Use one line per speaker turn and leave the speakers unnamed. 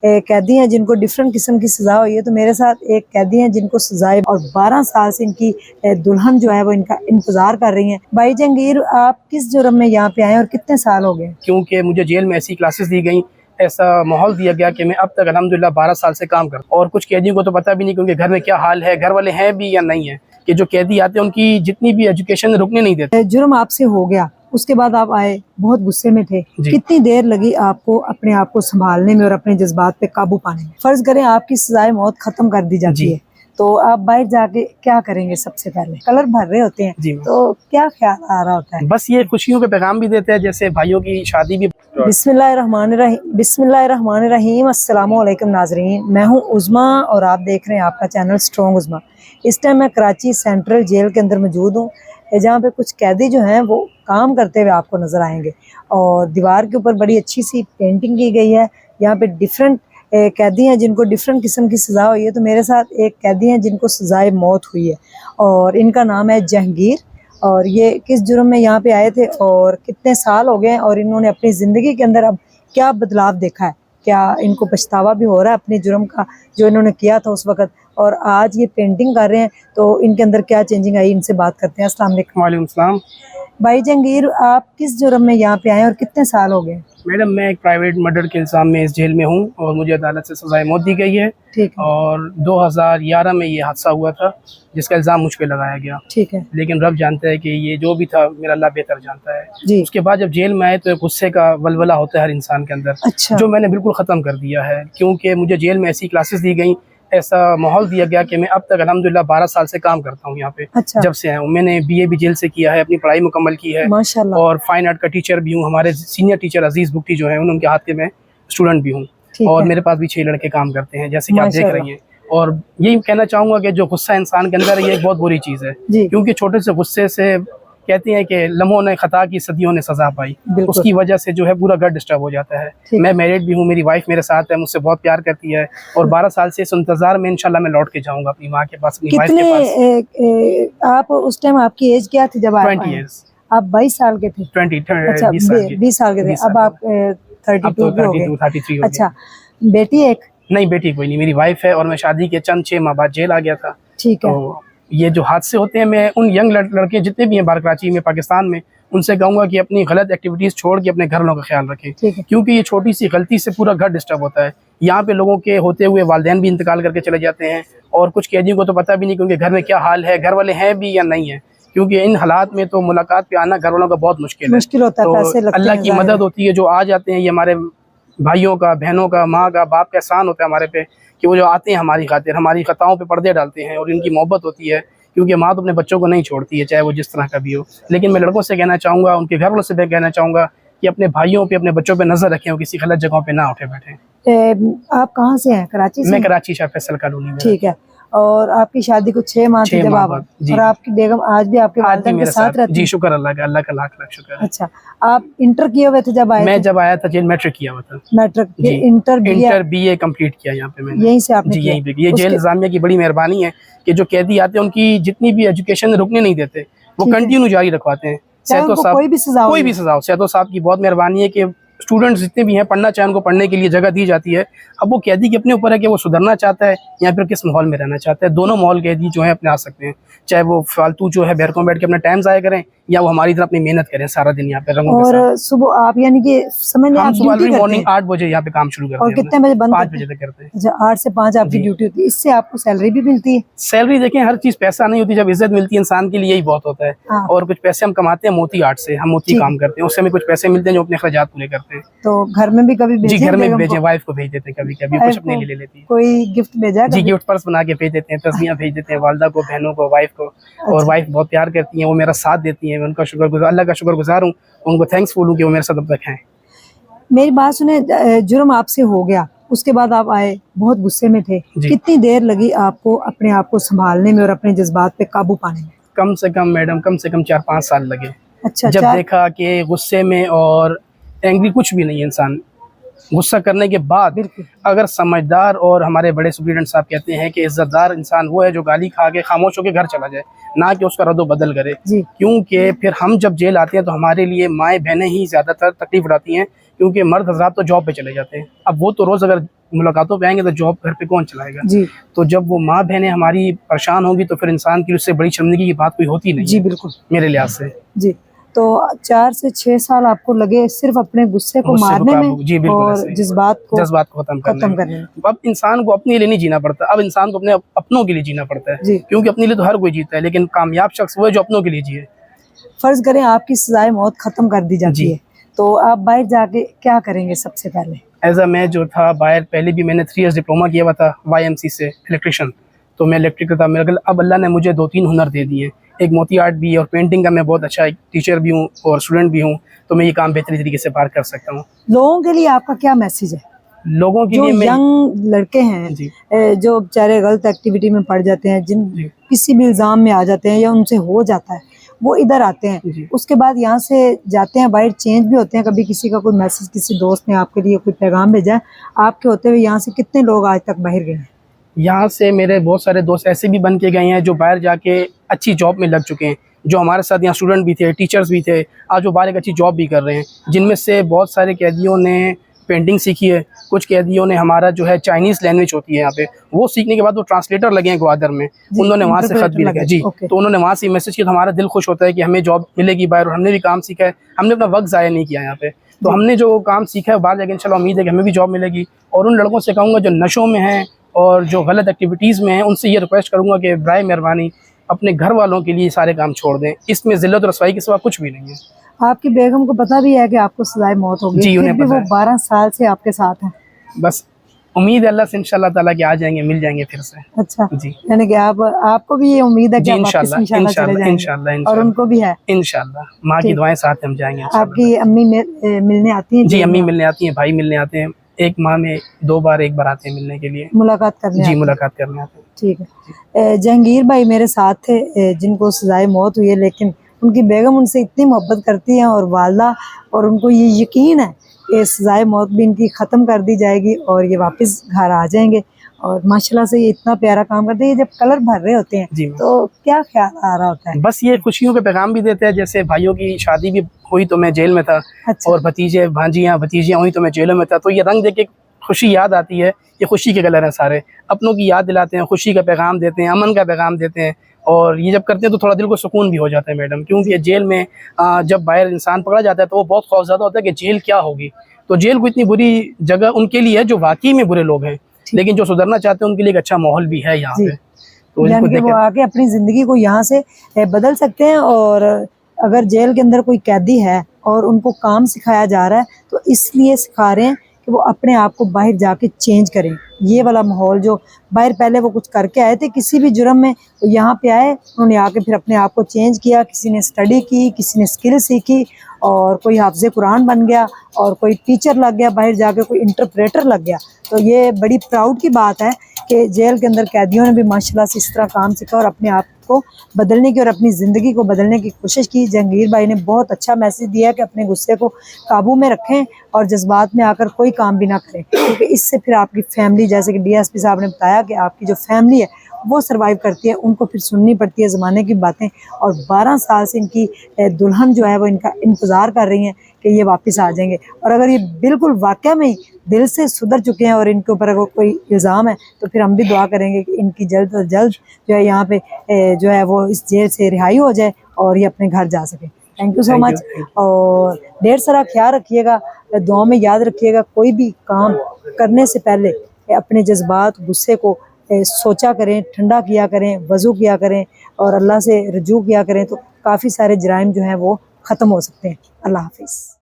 कैदी हैं जिनको डिफरेंट किस्म की सजा हुई है, तो मेरे साथ एक कैदी हैं जिनको सजाए और 12 साल से इनकी दुल्हन जो है वो इनका इंतजार कर रही हैं। भाई जहांगीर, आप किस जुर्म में यहाँ पे आए और कितने साल हो गए?
क्योंकि मुझे जेल में ऐसी क्लासेस दी गई, ऐसा माहौल दिया गया कि मैं अब तक अल्हम्दुलिल्लाह 12 साल से काम कर, और कुछ कैदियों को तो पता भी नहीं कि उनके घर में क्या हाल है, घर वाले हैं भी या नहीं है। कि जो कैदी आते हैं उनकी जितनी भी एजुकेशन रुकने नहीं देते।
जुर्म आपसे हो गया, उसके बाद आप आए, बहुत गुस्से में थे, कितनी देर लगी आपको अपने आप को संभालने में और अपने जज्बात पे काबू पाने में? फर्ज करें आपकी सजाए मौत खत्म कर दी जाती है, तो आप बाहर जाके क्या करेंगे? सबसे पहले कलर भर रहे होते हैं, तो क्या ख्याल आ रहा होता है?
बस ये खुशियों के पैगाम भी देते हैं, जैसे भाइयों की शादी भी।
बिस्मिल्लाहिर्रहमानिर्रहीम। अस्सलाम वालेकुम नाजरीन, मैं हूं उज़मा और आप देख रहे हैं आपका चैनल स्ट्रॉन्ग उज़मा। इस टाइम मैं कराची सेंट्रल जेल के अंदर मौजूद हूं, जहां पे कुछ कैदी जो हैं वो काम करते हुए आपको नज़र आएंगे, और दीवार के ऊपर बड़ी अच्छी सी पेंटिंग की गई है। यहाँ पे डिफरेंट कैदी हैं जिनको डिफरेंट किस्म की सज़ा हुई है, तो मेरे साथ एक कैदी हैं जिनको सज़ाए मौत हुई है और इनका नाम है जहांगीर। और ये किस जुर्म में यहाँ पे आए थे और कितने साल हो गए हैं, और इन्होंने अपनी ज़िंदगी के अंदर अब क्या बदलाव देखा है, क्या इनको पछतावा भी हो रहा है अपने जुर्म का जो इन्होंने किया था उस वक़्त, और आज ये पेंटिंग कर रहे हैं तो इनके अंदर क्या चेंजिंग आई, इनसे बात करते हैं। अस्सलाम वालेकुम।
वालेकुम सलाम।
भाई जहांगीर, आप किस जुर्म में यहाँ पे आए और कितने साल हो गए?
मैडम, मैं एक प्राइवेट मर्डर के इल्ज़ाम में इस जेल में हूँ और मुझे अदालत से सज़ाए मौत दी गई है।
ठीक है।
और 2011 में ये हादसा हुआ था जिसका इल्ज़ाम मुझ पे लगाया गया।
ठीक है। लेकिन
रब जानता है कि ये जो भी था मेरा अल्लाह बेहतर जानता है
जी।
उसके बाद जब जेल में आए तो एक गुस्से का वलवला होता है हर इंसान के अंदर।
अच्छा।
जो मैंने बिल्कुल ख़त्म कर दिया है, क्योंकि मुझे जेल में ऐसी क्लासेस दी गई, ऐसा माहौल दिया गया कि मैं अब तक अल्हम्दुलिल्लाह 12 साल से काम करता हूँ यहाँ पे।
अच्छा।
जब से आया हूँ, मैंने BA भी जेल से किया है, अपनी पढ़ाई मुकम्मल की है
माशाल्लाह।
और फाइन आर्ट का टीचर भी हूँ। हमारे सीनियर टीचर अजीज़ बुक्टी जो है उनके हाथ के मैं स्टूडेंट भी हूँ, और मेरे पास भी 6 लड़के काम करते हैं, जैसे कि आप देख रही हैं। और यही कहना चाहूँगा कि जो गुस्सा इंसान के अंदर है ये एक बहुत बुरी चीज़ है, क्योंकि छोटे से गुस्से से कहते हैं कि लम्हों ने खता की सदियों ने सजा पाई, उसकी वजह से जो है पूरा घर डिस्टर्ब हो जाता है। मैं मैरिड भी हूँ, मेरी वाइफ मेरे साथ है, मुझसे बहुत प्यार करती है, और 12 साल से इस इंतजार में इंशाल्लाह मैं लौट के जाऊँगा अपनी माँ के पास, अपनी वाइफ के पास।
आप उस टाइम आपकी एज क्या थी जब आप
20 ईयर्स।
आप 22 साल के थे? 20 साल के थे। अब आप 32 हो गए।
33 हो गए।
अच्छा, बेटी एक?
नहीं, बेटी कोई नहीं, मेरी वाइफ है, और मैं शादी के चंद 6 माह बाद जेल आ गया था।
ठीक है।
तो ये जो हादसे होते हैं, मैं उन यंग लड़के जितने भी हैं बाहर कराची में, पाकिस्तान में, उनसे कहूँगा कि अपनी गलत एक्टिविटीज़ छोड़ के अपने घर वालों का ख्याल रखें, क्योंकि ये छोटी सी गलती से पूरा घर डिस्टर्ब होता है। यहाँ पे लोगों के होते हुए वालिदैन भी इंतकाल करके चले जाते हैं, और कुछ कैदियों को तो पता भी नहीं कि उनके घर में क्या हाल है, घर वाले हैं भी या नहीं है, क्योंकि इन हालात में तो मुलाकात पे आना घर वालों का बहुत मुश्किल
होता है।
तो अल्लाह की मदद होती है, जो आ जाते हैं, ये हमारे भाइयों का, बहनों का, माँ का, बाप का एहसान होता है हमारे पे कि वो जो आते हैं हमारी खातिर, हमारी खताओं पे पर्दे डालते हैं, और इनकी मोहब्बत होती है, क्योंकि माँ तो अपने बच्चों को नहीं छोड़ती है, चाहे वो जिस तरह का भी हो। लेकिन मैं लड़कों से कहना चाहूँगा, उनके घर वालों से भी कहना चाहूँगा कि अपने भाइयों पे, अपने बच्चों पे नज़र रखें और किसी गलत जगहों पे ना उठे बैठे।
आप कहाँ से हैं? कराची से?
मैं कराची शाह फैसल कॉलोनी में।
ठीक है। और आपकी शादी को 6 माह थी जब आप, और आपकी बेगम आज भी आपके वालिदैन के साथ रहती है?
जी, शुक्र अल्लाह का, अल्लाह का लाख लाख शुक्र है।
अच्छा, आप इंटर किए हुए थे जब आए?
मैं जब आया था जेल मैट्रिक किया हुआ था।
मैट्रिक? इंटर BA
कंप्लीट किया यहाँ पे मैंने।
यहीं से आपने?
जी, यहीं पे। ये जेल इंतजामिया की बड़ी मेहरबानी है कि जो कैदी आते हैं उनकी जितनी भी एजुकेशन रुकने नहीं देते, वो कंटिन्यू जारी रखवाते हैं।
सैयदो साहब, कोई भी सजा
हो, सैयदो साहब की बहुत मेहरबानी है कि स्टूडेंट्स जितने भी हैं पढ़ना चाहे उनको पढ़ने के लिए जगह दी जाती है। अब वो कैदी के अपने ऊपर है कि वो सुधरना चाहता है या फिर किस माहौल में रहना चाहता है। दोनों माहौल कैदी जो है अपने आ सकते हैं, चाहे वो फालतू जो है बैरकों बैठ के अपना टाइम ज़ाया करें, या वो हमारी तरह अपनी मेहनत करें सारा दिन यहाँ पे रंगों के साथ।
और सुबह आप यानी कि समझ लें,
हम सुबह मॉर्निंग 8 बजे यहाँ पे काम शुरू करते हैं।
और कितने बजे बंद?
5 बजे तक करते हैं।
अच्छा, 8 से 5 आपकी ड्यूटी होती है। इससे आपको सैलरी भी मिलती है?
सैलरी देखें, हर चीज़ पैसा नहीं होती, जब इज्जत मिलती है इंसान के लिए यही बहुत होता है। और कुछ पैसे हम कमाते हैं मोती आर्ट से, हम मोती काम करते हैं, उससे हमें कुछ पैसे मिलते हैं जो अपने खर्चात पूरे करते हैं।
तो घर में भी कभी भेजें?
जी, घर में भेजें, वाइफ को भेज देते हैं, कभी कभी कुछ अपने लिए ले लेती है।
कोई गिफ्ट भेजा?
जी, गिफ्ट पर्स बना के भेज देते हैं, तस्वीरें भेज देते हैं वालदा को, बहनों को, वाइफ को। और वाइफ बहुत प्यार करती हैं, वो मेरा साथ देती हैं, मैं उनका शुक्रगुजार, अल्लाह का शुक्रगुजार हूँ, उनको थैंक्सफुल हूँ कि वो मेरे साथ अब तक हैं।
मेरी बात सुने, जुर्म आपसे हो गया, उसके बाद आप आए, बहुत गुस्से में थे, कितनी देर लगी आपको अपने आप को संभालने में और अपने जज्बात पे काबू पाने में?
कम से कम मैडम, कम से कम 4-5 साल लगे।
अच्छा।
जब देखा कि गुस्से में और एंग्री कुछ भी नहीं है इंसान, गुस्सा करने के बाद अगर समझदार, और हमारे बड़े सुप्रीडेंट साहब कहते हैं कि इज्जतदार इंसान वो है जो गाली खा के खामोश होकर घर चला जाए, ना कि उसका रद्दो बदल करे। क्योंकि फिर हम जब जेल आते हैं तो हमारे लिए माएँ बहनें ही ज़्यादातर तकलीफ उठाती हैं, क्योंकि मर्द हज़रात तो जॉब पे चले जाते हैं। अब वो तो रोज़ अगर मुलाकातों पे आएंगे तो जॉब घर पे कौन चलाएगा।
जी
तो जब वो माँ बहनें हमारी परेशान होंगी तो फिर इंसान की उससे बड़ी शर्मिंदगी की बात कोई होती नहीं
जी
है
बिल्कुल
मेरे लिहाज से।
जी। तो 4 से 6 साल आपको लगे सिर्फ अपने गुस्से को
गुस्से को
मारने
काबू,
में
जी बिल्कुल
और
ऐसे ही,
जज्बात को
जज्बात को खत्म
खत्म
करने
करने में।
में। अब इंसान को अपने लिए नहीं जीना पड़ता, अब इंसान को अपने अपनों के लिए जीना पड़ता है,
जी
क्योंकि अपने लिए तो हर कोई जीता है, लेकिन कामयाब शख्स वो है जो अपनों के लिए जिए।
फर्ज करें आपकी सजाए मौत खत्म कर दी जाती
जी।
है, तो आप बाहर जाके क्या करेंगे सबसे पहले?
एज अ मैं जो था बाहर, पहले भी मैंने 3 इयर्स डिप्लोमा किया हुआ था YMC से इलेक्ट्रिशियन, तो मैं इलेक्ट्रिक था मेरा। अब अल्लाह ने मुझे 2-3 हुनर दे दिए, एक मोती आर्ट भी और पेंटिंग का मैं बहुत अच्छा एक टीचर भी हूँ और स्टूडेंट भी हूँ, तो मैं ये काम बेहतरीन तरीके से पार कर सकता हूँ।
लोगों के लिए आपका क्या मैसेज है?
लोगों के
जो
लिए मैं,
यंग लड़के हैं
जी
जो बेचारे गलत एक्टिविटी में पड़ जाते हैं, जिन
जी
किसी भी इल्ज़ाम में आ जाते हैं या उनसे हो जाता है, वो इधर आते हैं,
जी।
उसके बाद यहाँ से जाते हैं बाहर, चेंज भी होते हैं। कभी किसी का कोई मैसेज, किसी दोस्त ने आपके लिए कोई पैगाम भेजा है, आपके होते हुए यहाँ से कितने लोग आज तक बाहर गए हैं?
यहाँ से मेरे बहुत सारे दोस्त ऐसे भी बन के गए हैं जो बाहर जाके अच्छी जॉब में लग चुके हैं, जो हमारे साथ यहाँ स्टूडेंट भी थे, टीचर्स भी थे, आज वो बाहर एक अच्छी जॉब भी कर रहे हैं। जिनमें से बहुत सारे कैदियों ने पेंटिंग सीखी है, कुछ कैदियों ने हमारा जो है चाइनीज़ लैंग्वेज होती है यहाँ पे, वो सीखने के बाद वो ट्रांसलेटर लगे हैं ग्वादर में, उन्होंने वहाँ से ख़त भी लिखा है जी। तो उन्होंने वहाँ से मैसेज किया, तो हमारा दिल खुश होता है कि हमें जॉब मिलेगी बाहर, और हमने भी काम सीखा है, हमने अपना वक्त ज़ाया नहीं किया यहाँ पे। तो हमने जो काम सीखा है बाहर जाके इंशाल्लाह उम्मीद है कि हमें भी जॉब मिलेगी। और उन लड़कों से कहूँगा जो नशों में हैं और जो गलत एक्टिविटीज़ में हैं, उनसे ये रिक्वेस्ट करूँगा कि बराए मेहरबानी अपने घर वालों के लिए सारे काम छोड़ दें, इसमें ज़िल्लत और रसवाई के सिवा कुछ भी नहीं है।
आपकी बेगम को पता भी है कि आपको सजाए मौत होगी,
जी,
फिर
उन्हें
भी
पता
वो
है।
12 साल से आपके साथ हैं?
बस उम्मीद है अल्लाह से इंशाल्लाह ताला कि आ जाएंगे, मिल जाएंगे फिर से।
अच्छा,
जी
यानी कि आप आपको भी ये उम्मीद है कि
जी,
आप वापस
इंशाल्लाह
इंशाल्लाह चले
इंशाल्लाह
जाएंगे,
इंशाल्लाह
और
इंशाल्लाह
उनको भी है?
इंशाल्लाह माँ की
ठीक।
दुआएं साथ हम जाएंगे इंशाल्लाह।
आपकी अम्मी मिलने आती हैं?
जी,
जेल
अम्मी
में
मिलने आती हैं, भाई मिलने आते हैं, एक माह में 2 बार 1 बार आते हैं मिलने के लिए।
मुलाकात करने
जी,
आते हैं?
मुलाकात करने आते हैं।
ठीक है। जहांगीर भाई मेरे साथ थे, जिनको सजाए मौत हुई है, लेकिन उनकी बेगम उनसे इतनी मोहब्बत करती हैं और वालदा, और उनको ये यकीन है कि सजाए मौत भी इनकी ख़त्म कर दी जाएगी और ये वापस घर आ जाएंगे। और माशाल्लाह से ये इतना प्यारा काम करते हैं। जब कलर भर रहे होते हैं
जी मैम।
तो क्या ख्याल आ रहा होता है?
बस ये खुशियों के पैगाम भी देते हैं, जैसे भाइयों की शादी भी हुई तो मैं जेल में था,
अच्छा।
और भतीजे भांजियाँ भतीजियाँ हुई तो मैं जेलों में था, तो ये रंग देख के खुशी याद आती है। ये खुशी के कलर हैं सारे, अपनों की याद दिलाते हैं, खुशी का पैगाम देते हैं, अमन का पैगाम देते हैं, और ये जब करते हैं तो थोड़ा दिल को सुकून भी हो जाता है मैडम। क्योंकि ये जेल में जब बाहर इंसान पकड़ा जाता है तो वो बहुत खौफज़दा होता है कि जेल क्या होगी। तो जेल को इतनी बुरी जगह उनके लिए है जो वाकई में बुरे लोग हैं, लेकिन जो सुधरना चाहते हैं उनके लिए एक अच्छा माहौल भी है यहाँ पे। तो इनको
यानी कि वो आके अपनी ज़िंदगी को यहाँ से बदल सकते हैं। और अगर जेल के अंदर कोई कैदी है और उनको काम सिखाया जा रहा है, तो इसलिए सिखा रहे हैं कि वो अपने आप को बाहर जाके चेंज करें। ये वाला माहौल जो बाहर पहले वो कुछ करके आए थे किसी भी जुर्म में, तो यहाँ पे आए, उन्होंने आके फिर अपने आप को चेंज किया। किसी ने स्टडी की, किसी ने स्किल सीखी, और कोई हाफ़िज़ कुरान बन गया, और कोई टीचर लग गया, बाहर जाके कोई इंटरप्रेटर लग गया। तो ये बड़ी प्राउड की बात है कि जेल के अंदर कैदियों ने भी माशाल्लाह से इस तरह काम सीखा और अपने आप को बदलने की और अपनी ज़िंदगी को बदलने की कोशिश की। जहांगीर भाई ने बहुत अच्छा मैसेज दिया कि अपने गुस्से को काबू में रखें और जज्बात में आकर कोई काम भी ना करें, क्योंकि इससे फिर आपकी फैमिली, जैसे कि DSP साहब ने बताया कि आपकी जो फैमिली है वो सर्वाइव करती है, उनको फिर सुननी पड़ती है ज़माने की बातें। और 12 साल से इनकी दुल्हन जो है वो इनका इंतज़ार कर रही हैं कि ये वापस आ जाएंगे। और अगर ये बिल्कुल वाकई में दिल से सुधर चुके हैं और इनके ऊपर अगर कोई इल्ज़ाम है, तो फिर हम भी दुआ करेंगे कि इनकी जल्द से जल्द जो है यहाँ पे जो है वो इस जेल से रिहाई हो जाए और ये अपने घर जा सके। Thank you so much. और ढेर सारा ख्याल रखिएगा, दुआ में याद रखिएगा, कोई भी काम करने से पहले अपने जज्बात, गुस्से को सोचा करें, ठंडा किया करें, वज़ू किया करें और अल्लाह से रजू किया करें, तो काफ़ी सारे जराइम जो हैं वो ख़त्म हो सकते हैं। अल्लाह हाफ़िज़।